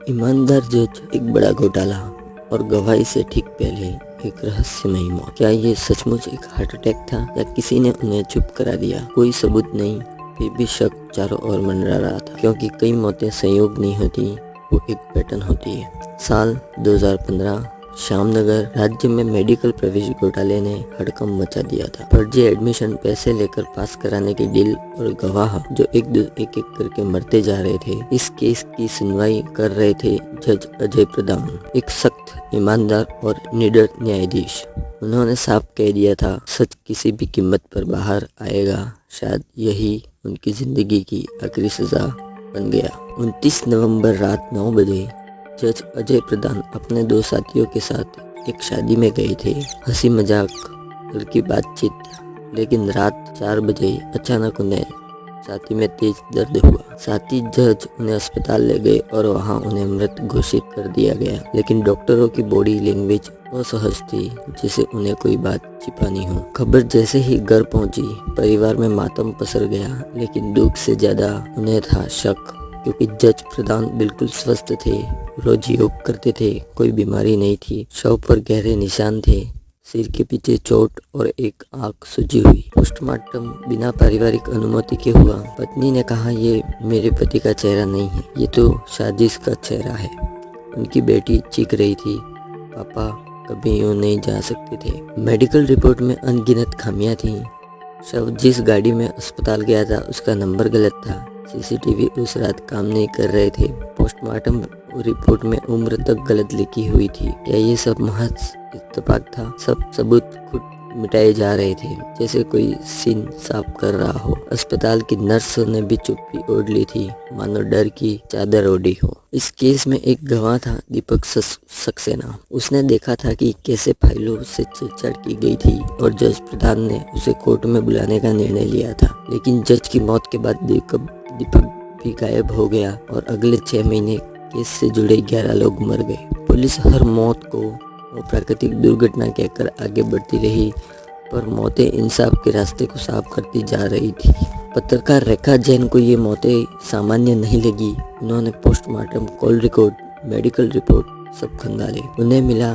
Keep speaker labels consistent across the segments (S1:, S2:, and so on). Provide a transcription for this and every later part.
S1: ईमानदार जज, एक बड़ा घोटाला और गवाही से ठीक पहले एक रहस्यमयी मौत। क्या ये सचमुच एक हार्ट अटैक था या किसी ने उन्हें चुप करा दिया? कोई सबूत नहीं, फिर भी शक चारों ओर मंडरा रहा था, क्योंकि कई मौतें संयोग नहीं होती, वो एक पैटर्न होती है। साल 2015, श्यामनगर राज्य में मेडिकल प्रवेश घोटाले ने हड़कंप मचा दिया था। फर्जी एडमिशन, पैसे लेकर पास कराने की डील और गवाह जो एक करके मरते जा रहे थे। इस केस की सुनवाई कर रहे थे जज अजय प्रधान, एक सख्त, ईमानदार और निडर न्यायाधीश। उन्होंने साफ कह दिया था, सच किसी भी कीमत पर बाहर आएगा। शायद यही उनकी जिंदगी की आखिरी सजा बन गया। 29 नवंबर रात 9 बजे जज अजय प्रधान अपने 2 साथियों के साथ एक शादी में गए थे। हंसी मजाक, हल्की बातचीत, लेकिन रात 4 बजे अचानक उन्हें छाती में तेज दर्द हुआ। साथी जज उन्हें अस्पताल ले गए और वहां उन्हें मृत घोषित कर दिया गया, लेकिन डॉक्टरों की बॉडी लैंग्वेज असहज थी, जैसे उन्हें कोई बात छिपानी हो। खबर जैसे ही घर पहुंची, परिवार में मातम पसर गया, लेकिन दुख से ज्यादा उन्हें था शक, क्योंकि जज प्रधान बिल्कुल स्वस्थ थे, रोज योग करते थे, कोई बीमारी नहीं थी। शव पर गहरे निशान थे, सिर के पीछे चोट और एक आंख सूजी हुई। पोस्टमार्टम बिना पारिवारिक अनुमति के हुआ। पत्नी ने कहा, ये मेरे पति का चेहरा नहीं है, ये तो साजिश का चेहरा है। उनकी बेटी चीख रही थी, पापा कभी यूं नहीं जा सकते थे। मेडिकल रिपोर्ट में अनगिनत खामियां थीं। शव जिस गाड़ी में अस्पताल गया था उसका नंबर गलत था। सीसीटीवी उस रात काम नहीं कर रहे थे। पोस्टमार्टम रिपोर्ट में उम्र तक गलत लिखी हुई थी। क्या ये सब महज इत्तेफाक था? सब सबूत खुद मिटाए जा रहे थे, जैसे कोई सीन साफ कर रहा हो। अस्पताल की नर्स ने भी चुप्पी ओढ़ ली थी, मानो डर की चादर ओढ़ी हो। इस केस में एक गवाह था, दीपक सक्सेना। उसने देखा था कि कैसे फाइलों से छेड़छाड़ की गई थी और जज प्रधान ने उसे कोर्ट में बुलाने का निर्णय लिया था। लेकिन जज की मौत के बाद दीपक भी गायब हो गया और अगले 6 महीने केस से जुड़े 11 लोग मर गए। पुलिस हर मौत को प्राकृतिक दुर्घटना कहकर आगे बढ़ती रही, पर मौतें इंसाफ के रास्ते को साफ करती जा रही थी। पत्रकार रेखा जैन को ये मौतें सामान्य नहीं लगी। उन्होंने postmortem, call record, medical report सब खंगाले। उन्हें मिला,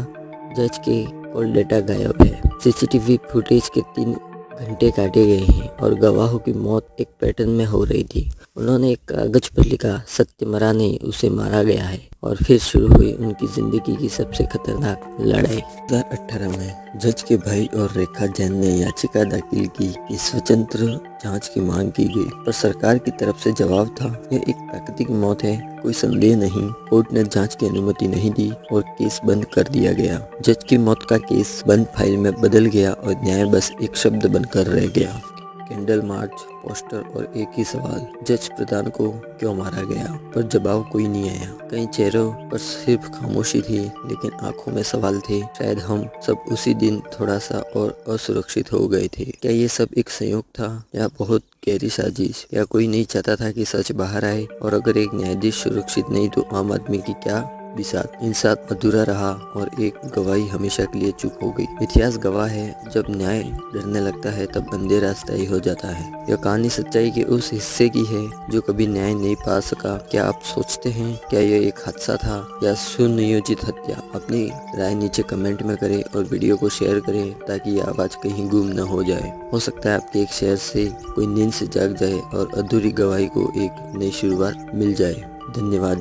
S1: जज के कॉल डेटा गायब है, सीसीटीवी फुटेज के 3 घंटे काटे गए हैं और गवाहों की मौत एक पैटर्न में हो रही थी। उन्होंने एक कागज पर लिखा, सत्य मरा नहीं, उसे मारा गया है। और फिर शुरू हुई उनकी जिंदगी की सबसे खतरनाक लड़ाई। 2018 में जज के भाई और रेखा जैन ने याचिका दाखिल की कि स्वतंत्र जांच की मांग की गई, पर सरकार की तरफ से जवाब था, यह एक प्राकृतिक मौत है, कोई संदेह नहीं। कोर्ट ने जांच की अनुमति नहीं दी और केस बंद कर दिया गया। जज की मौत का केस बंद फाइल में बदल गया और न्याय बस एक शब्द बनकर रह गया। कैंडल मार्च, पोस्टर और एक ही सवाल, जज प्रधान को क्यों मारा गया? पर जवाब कोई नहीं आया। कई चेहरों पर सिर्फ खामोशी थी, लेकिन आंखों में सवाल थे। शायद हम सब उसी दिन थोड़ा सा और असुरक्षित हो गए थे। क्या ये सब एक संयोग था या बहुत गहरी साजिश? या कोई नहीं चाहता था कि सच बाहर आए? और अगर एक न्यायाधीश सुरक्षित नहीं, तो आम आदमी की क्या बिसात? इंसाफ अधूरा रहा और एक गवाही हमेशा के लिए चुप हो गई। इतिहास गवाह है, जब न्याय डरने लगता है तब अंधेरा स्थायी हो जाता है। यह कहानी सच्चाई के उस हिस्से की है जो कभी न्याय नहीं पा सका। क्या आप सोचते हैं, क्या यह एक हादसा था या सुनियोजित हत्या? अपनी राय नीचे कमेंट में करें और वीडियो को शेयर करें, ताकि यह आवाज कहीं गुम न हो जाए। हो सकता है आपके एक शेयर से कोई नींद से जाग जाए और अधूरी गवाही को एक नई शुरुआत मिल जाए। धन्यवाद।